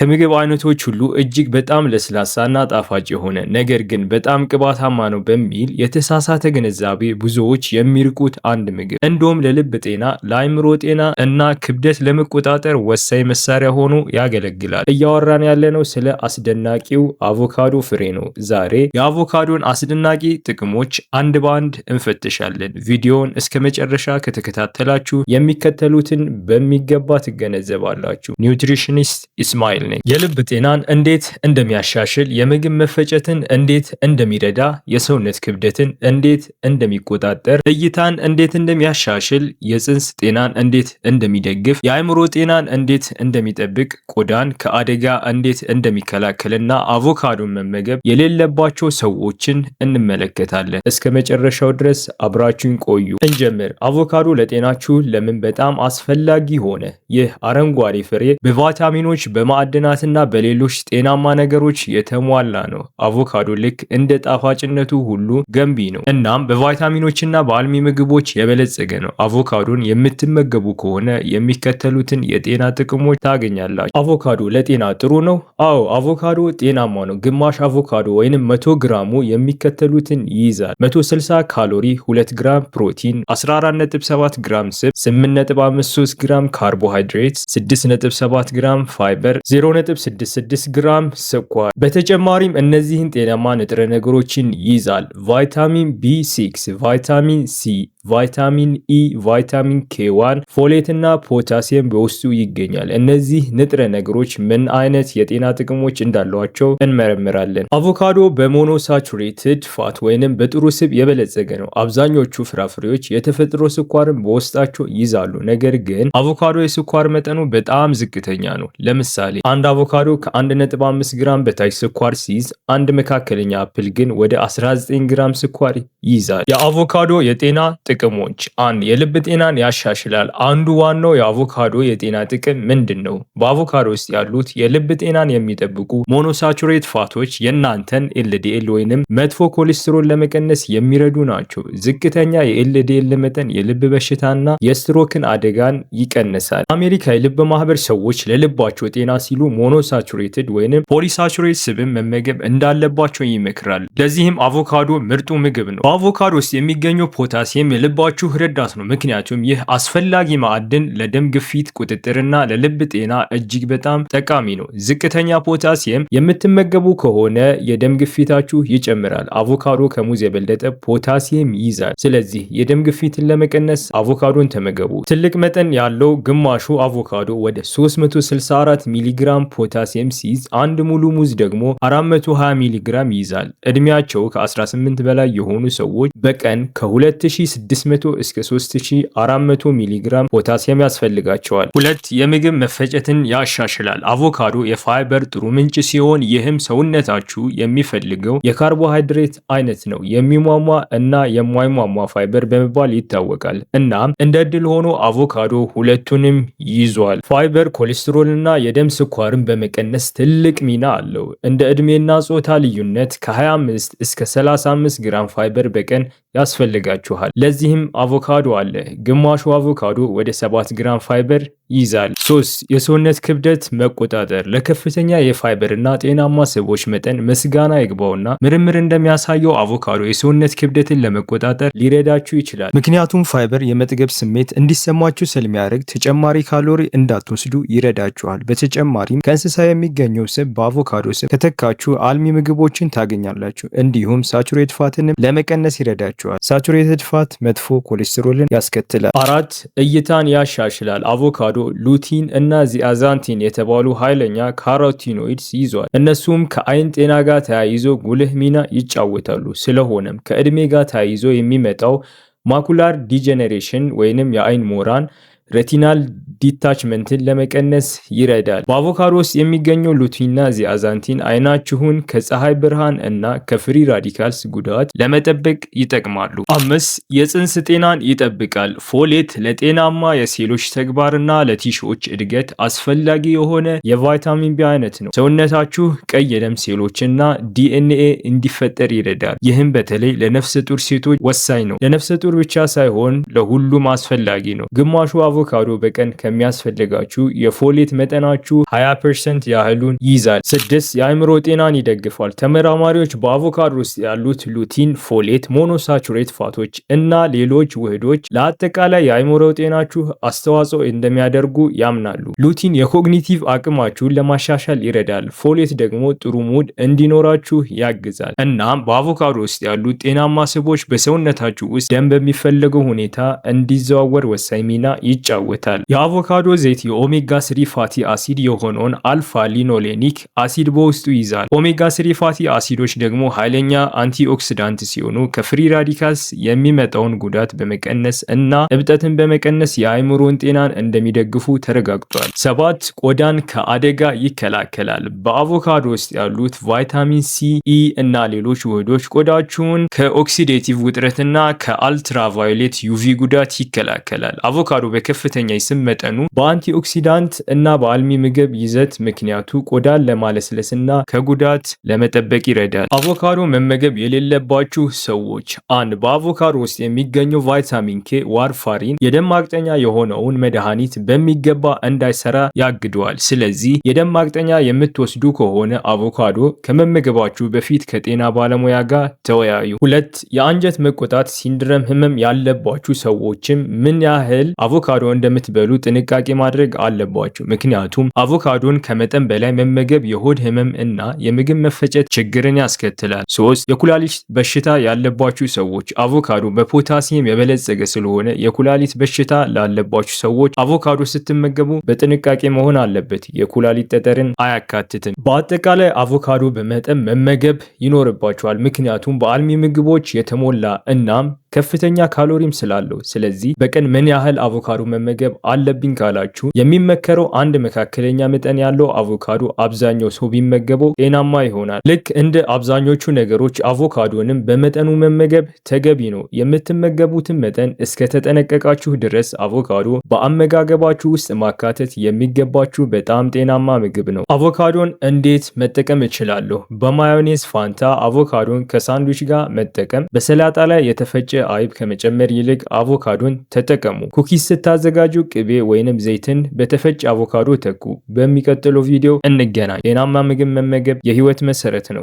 ከምግብ አይነቶች ሁሉ እጅግ በጣም ለስላሳና ጣፋጭ የሆነ ነገር ግን በጣም ቅባታማ ነው በሚል የተሳሳተ ግንዛቤ ብዙዎች የሚርቁት አንድ ምግብ እንደውም ለልብ ጤና፣ ለአይምሮ ጤና እና ክብደት ለመቆጣጠር ወሳኝ መሳሪያ ሆኖ ያገለግላል። እያወራን ያለነው ስለ አስደናቂው አቮካዶ ፍሬ ነው። ዛሬ የአቮካዶን አስደናቂ ጥቅሞች አንድ በአንድ እንፈትሻለን። ቪዲዮውን እስከ መጨረሻ ከተከታተላችሁ የሚከተሉትን በሚገባ ትገነዘባላችሁ። ኒውትሪሽኒስት ኢስማኤል ነኝ። የልብ ጤናን እንዴት እንደሚያሻሽል፣ የምግብ መፈጨትን እንዴት እንደሚረዳ፣ የሰውነት ክብደትን እንዴት እንደሚቆጣጠር፣ እይታን እንዴት እንደሚያሻሽል፣ የጽንስ ጤናን እንዴት እንደሚደግፍ፣ የአእምሮ ጤናን እንዴት እንደሚጠብቅ፣ ቆዳን ከአደጋ እንዴት እንደሚከላከልና አቮካዶን መመገብ የሌለባቸው ሰዎችን እንመለከታለን። እስከ መጨረሻው ድረስ አብራችሁን ቆዩ። እንጀምር። አቮካዶ ለጤናችሁ ለምን በጣም አስፈላጊ ሆነ? ይህ አረንጓዴ ፍሬ በቫይታሚኖች በማዕድናትና በሌሎች ጤናማ ነገሮች የተሟላ ነው። አቮካዶ ልክ እንደ ጣፋጭነቱ ሁሉ ገንቢ ነው። እናም በቫይታሚኖችና በአልሚ ምግቦች የበለጸገ ነው። አቮካዶን የምትመገቡ ከሆነ የሚከተሉትን የጤና ጥቅሞች ታገኛላችሁ። አቮካዶ ለጤና ጥሩ ነው? አዎ፣ አቮካዶ ጤናማ ነው። ግማሽ አቮካዶ ወይንም 100 ግራሙ የሚከተሉትን ይይዛል። 160 ካሎሪ፣ 2 ግራም ፕሮቲን፣ 14.7 ግራም ስብ፣ 8.53 ግራም ካርቦሃይድሬት፣ 6.7 ግራም ፋይበር፣ 0.66 ግራም ስኳር። በተጨማሪም እነዚህን ጤናማ ንጥረ ነገሮችን ይይዛል። ቫይታሚን ቢ6፣ ቫይታሚን ሲ፣ ቫይታሚን ኢ፣ ቫይታሚን ኬ1፣ ፎሌት እና ፖታሲየም በውስጡ ይገኛል። እነዚህ ንጥረ ነገሮች ምን አይነት የጤና ጥቅሞች እንዳሏቸው እንመረምራለን። አቮካዶ በሞኖሳቹሬትድ ፋት ወይንም በጥሩ ስብ የበለጸገ ነው። አብዛኞቹ ፍራፍሬዎች የተፈጥሮ ስኳርን በውስጣቸው ይይዛሉ፣ ነገር ግን አቮካዶ የስኳር መጠኑ በጣም ዝቅተኛ ነው። ለምሳሌ አንድ አቮካዶ ከ1.5 ግራም በታች ስኳር ሲይዝ፣ አንድ መካከለኛ አፕል ግን ወደ 19 ግራም ስኳር ይይዛል። የአቮካዶ የጤና ጥቅሞች፣ አንድ የልብ ጤናን ያሻሽላል። አንዱ ዋናው የአቮካዶ የጤና ጥቅም ምንድን ነው? በአቮካዶ ውስጥ ያሉት የልብ ጤናን የሚጠብቁ ሞኖሳቹሬት ፋቶች የእናንተን ኤልዲኤል ወይንም መጥፎ ኮሌስትሮል ለመቀነስ የሚረዱ ናቸው። ዝቅተኛ የኤልዲኤል መጠን የልብ በሽታና የስትሮክን አደጋን ይቀንሳል። አሜሪካ የልብ ማህበር ሰዎች ለልባቸው ጤና ሲሉ ሞኖሳቹሬትድ ወይንም ፖሊሳቹሬት ስብን መመገብ እንዳለባቸው ይመክራል። ለዚህም አቮካዶ ምርጡ ምግብ ነው። በአቮካዶ ውስጥ የሚገኘው ፖታሲየም የልባችሁ ረዳት ነው፣ ምክንያቱም ይህ አስፈላጊ ማዕድን ለደም ግፊት ቁጥጥርና ለልብ ጤና እጅግ በጣም ጠቃሚ ነው። ዝቅተኛ ፖታሲየም የምትመገቡ ከሆነ የደም ግፊታችሁ ይጨምራል። አቮካዶ ከሙዝ የበለጠ ፖታሲየም ይይዛል። ስለዚህ የደም ግፊትን ለመቀነስ አቮካዶን ተመገቡ። ትልቅ መጠን ያለው ግማሹ አቮካዶ ወደ 364 ሚሊግራም ፖታሲየም ሲይዝ፣ አንድ ሙሉ ሙዝ ደግሞ 420 ሚሊግራም ይይዛል። እድሜያቸው ከ18 በላይ የሆኑ ሰዎች በቀን ከ2600 እስከ 3400 ሚሊግራም ፖታሲየም ያስፈልጋቸዋል። ሁለት የምግብ መፈጨትን ያሻሽላል። አቮካዶ የፋይበር ጥሩ ምንጭ ሲሆን፣ ይህም ሰውነታችሁ የሚፈልገው የካርቦሃይድሬት አይነት ነው። የሚሟሟ እና የማይሟሟ ፋይበር በመባል ይታወቃል። እናም እንደ ዕድል ሆኖ አቮካዶ ሁለቱንም ይዟል። ፋይበር ኮሌስትሮልና የደም ስኳርን በመቀነስ ትልቅ ሚና አለው። እንደ ዕድሜና ጾታ ልዩነት ከ25 እስከ 35 ግራም ፋይበር በቀን ያስፈልጋችኋል። ለዚህም አቮካዶ አለ። ግማሹ አቮካዶ ወደ 7 ግራም ፋይበር ይይዛል። 3 የሰውነት ክብደት መቆጣጠር። ለከፍተኛ የፋይበርና ጤናማ ስቦች መጠን ምስጋና ይግባውና ምርምር እንደሚያሳየው አቮካዶ የሰውነት ክብደትን ለመቆጣጠር ሊረዳችሁ ይችላል። ምክንያቱም ፋይበር የመጥገብ ስሜት እንዲሰማችሁ ስለሚያደርግ ተጨማሪ ካሎሪ እንዳትወስዱ ይረዳችኋል። በተጨማሪም ከእንስሳ የሚገኘው ስብ በአቮካዶ ስብ ከተካችሁ አልሚ ምግቦችን ታገኛላችሁ። እንዲሁም ሳቹሬት ፋትንም ለመቀነስ ይረዳችኋል። ሳቹሬትድ ፋት መጥፎ ኮሌስትሮልን ያስከትላል። 4 እይታን ያሻሽላል። አቮካዶ ሉቲን እና ዚአዛንቲን የተባሉ ኃይለኛ ካሮቲኖይድስ ይዟል። እነሱም ከአይን ጤና ጋር ተያይዞ ጉልህ ሚና ይጫወታሉ። ስለሆነም ከእድሜ ጋር ተያይዞ የሚመጣው ማኩላር ዲጀነሬሽን ወይንም የአይን ሞራን ሬቲናል ዲታችመንትን ለመቀነስ ይረዳል። በአቮካዶ ውስጥ የሚገኘው ሉቲንና ዚአዛንቲን አይናችሁን ከፀሐይ ብርሃን እና ከፍሪ ራዲካልስ ጉዳት ለመጠበቅ ይጠቅማሉ። 5 የጽንስ ጤናን ይጠብቃል። ፎሌት ለጤናማ የሴሎች ተግባርና ለቲሾች እድገት አስፈላጊ የሆነ የቫይታሚን ቢ አይነት ነው። ሰውነታችሁ ቀይ የደም ሴሎችና ዲኤንኤ እንዲፈጠር ይረዳል። ይህም በተለይ ለነፍሰ ጡር ሴቶች ወሳኝ ነው። ለነፍሰ ጡር ብቻ ሳይሆን ለሁሉም አስፈላጊ ነው። ግማሹ አቮካዶ በቀን ለሚያስፈልጋችሁ የፎሌት መጠናችሁ 20% ያህሉን ይይዛል። 6 የአእምሮ ጤናን ይደግፋል። ተመራማሪዎች በአቮካዶ ውስጥ ያሉት ሉቲን፣ ፎሌት፣ ሞኖሳቹሬት ፋቶች እና ሌሎች ውህዶች ለአጠቃላይ የአእምሮ ጤናችሁ አስተዋጽኦ እንደሚያደርጉ ያምናሉ። ሉቲን የኮግኒቲቭ አቅማችሁን ለማሻሻል ይረዳል። ፎሌት ደግሞ ጥሩ ሙድ እንዲኖራችሁ ያግዛል። እናም በአቮካዶ ውስጥ ያሉት ጤናማ ስቦች በሰውነታችሁ ውስጥ ደም በሚፈለገው ሁኔታ እንዲዘዋወር ወሳኝ ሚና ይጫወታል። የአቮካዶ ዘይት የኦሜጋ 3 ፋቲ አሲድ የሆነውን አልፋ ሊኖሌኒክ አሲድ በውስጡ ይይዛል። ኦሜጋ 3 ፋቲ አሲዶች ደግሞ ኃይለኛ አንቲኦክሲዳንት ሲሆኑ ከፍሪ ራዲካልስ የሚመጣውን ጉዳት በመቀነስ እና እብጠትን በመቀነስ የአእምሮን ጤናን እንደሚደግፉ ተረጋግጧል። 7 ቆዳን ከአደጋ ይከላከላል። በአቮካዶ ውስጥ ያሉት ቫይታሚን ሲ፣ ኢ እና ሌሎች ውህዶች ቆዳችሁን ከኦክሲዴቲቭ ውጥረትና ከአልትራቫዮሌት ዩቪ ጉዳት ይከላከላል። አቮካዶ በከፍተኛ የስብ መጠኑ በአንቲኦክሲዳንት እና በአልሚ ምግብ ይዘት ምክንያቱ ቆዳን ለማለስለስና ከጉዳት ለመጠበቅ ይረዳል። አቮካዶ መመገብ የሌለባችሁ ሰዎች 1 በአቮካዶ ውስጥ የሚገኘው ቫይታሚን ኬ ዋርፋሪን የደም ማቅጠኛ የሆነውን መድኃኒት በሚገባ እንዳይሰራ ያግደዋል። ስለዚህ የደም ማቅጠኛ የምትወስዱ ከሆነ አቮካዶ ከመመገባችሁ በፊት ከጤና ባለሙያ ጋር ተወያዩ። 2 የአንጀት መቆጣት ሲንድረም ህመም ያለባችሁ ሰዎችም ምን ያህል አቮካዶ እንደምትበሉ ጥንቃቄ ማድረግ አለባችሁ። ምክንያቱም አቮካዶን ከመጠን በላይ መመገብ የሆድ ህመም እና የምግብ መፈጨት ችግርን ያስከትላል። 3 የኩላሊት በሽታ ያለባችሁ ሰዎች አቮካዶ በፖታሲየም የበለጸገ ስለሆነ የኩላሊት በሽታ ላለባችሁ ሰዎች አቮካዶ ስትመገቡ በጥንቃቄ መሆን አለበት። የኩላሊት ጠጠርን አያካትትም። በአጠቃላይ አቮካዶ በመጠን መመገብ ይኖርባችኋል፣ ምክንያቱም በአልሚ ምግቦች የተሞላ እናም ከፍተኛ ካሎሪም ስላለው። ስለዚህ በቀን ምን ያህል አቮካዶ መመገብ አለብኝ ካላችሁ የሚመከረው አንድ መካከለኛ መጠን ያለው አቮካዶ አብዛኛው ሰው ቢመገበው ጤናማ ይሆናል። ልክ እንደ አብዛኞቹ ነገሮች አቮካዶንም በመጠኑ መመገብ ተገቢ ነው። የምትመገቡትን መጠን እስከተጠነቀቃችሁ ድረስ አቮካዶ በአመጋገባችሁ ውስጥ ማካተት የሚገባችሁ በጣም ጤናማ ምግብ ነው። አቮካዶን እንዴት መጠቀም እችላለሁ? በማዮኔዝ ፋንታ አቮካዶን ከሳንድዊች ጋር መጠቀም። በሰላጣ ላይ የተፈጨ አይብ ከመጨመር ይልቅ አቮካዶን ተጠቀሙ። ኩኪስ ስታዘጋጁ ቅቤ ወይንም ዘይትን በተፈጨ አቮካዶ ተኩ። በሚቀጥለው ቪዲዮ እንገናኝ። ጤናማ ምግብ መመገብ የህይወት መሰረት ነው።